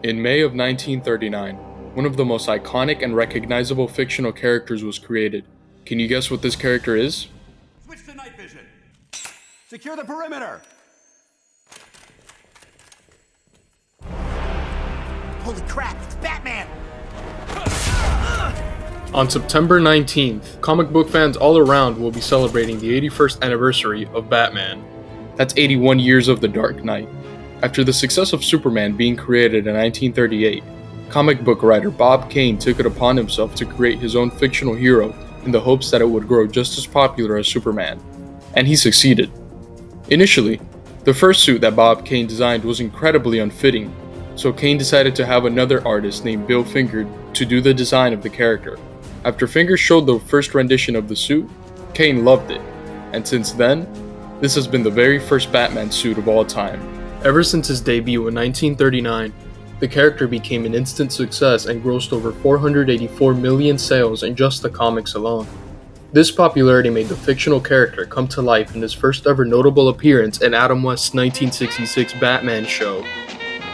In May of 1939, one of the most iconic and recognizable fictional characters was created. Can you guess what this character is? Switch to night vision. Secure the perimeter. Holy crap, it's Batman! On September 19th, comic book fans all around will be celebrating the 81st anniversary of Batman. That's 81 years of The Dark Knight. After the success of Superman being created in 1938, comic book writer Bob Kane took it upon himself to create his own fictional hero in the hopes that it would grow just as popular as Superman. And he succeeded. Initially, the first suit that Bob Kane designed was incredibly unfitting, so Kane decided to have another artist named Bill Finger to do the design of the character. After Finger showed the first rendition of the suit, Kane loved it, and since then, this has been the very first Batman suit of all time. Ever since his debut in 1939, the character became an instant success and grossed over 484 million sales in just the comics alone. This popularity made the fictional character come to life in his first ever notable appearance in Adam West's 1966 Batman show.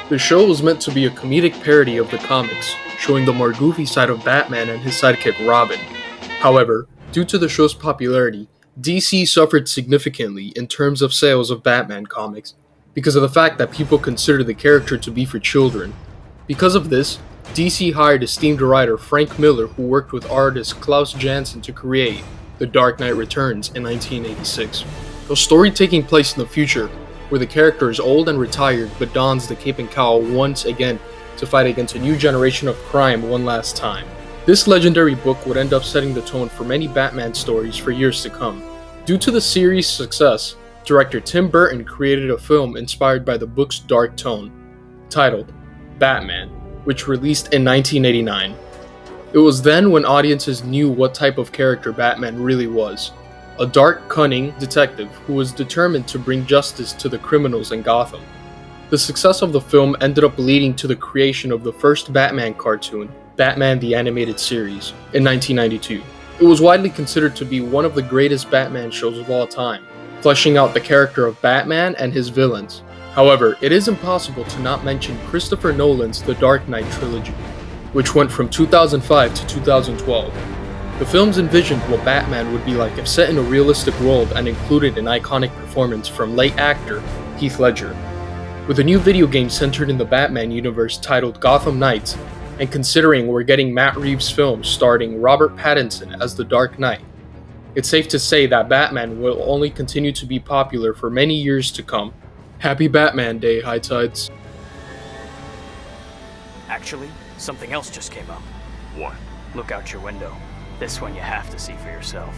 The show was meant to be a comedic parody of the comics, showing the more goofy side of Batman and his sidekick Robin. However, due to the show's popularity, DC suffered significantly in terms of sales of Batman comics, because of the fact that people consider the character to be for children. Because of this, DC hired esteemed writer Frank Miller, who worked with artist Klaus Janson to create The Dark Knight Returns in 1986. A story taking place in the future, where the character is old and retired but dons the cape and cowl once again to fight against a new generation of crime one last time. This legendary book would end up setting the tone for many Batman stories for years to come. Due to the series' success, director Tim Burton created a film inspired by the book's dark tone, titled Batman, which released in 1989. It was then when audiences knew what type of character Batman really was. A dark, cunning detective who was determined to bring justice to the criminals in Gotham. The success of the film ended up leading to the creation of the first Batman cartoon, Batman the Animated Series, in 1992. It was widely considered to be one of the greatest Batman shows of all time, fleshing out the character of Batman and his villains. However, it is impossible to not mention Christopher Nolan's The Dark Knight trilogy, which went from 2005 to 2012. The films envisioned what Batman would be like if set in a realistic world and included an iconic performance from late actor Heath Ledger. With a new video game centered in the Batman universe titled Gotham Knights, and considering we're getting Matt Reeves' film starring Robert Pattinson as the Dark Knight, it's safe to say that Batman will only continue to be popular for many years to come. Happy Batman Day, High Tides. Actually, something else just came up. What? Look out your window. This one you have to see for yourself.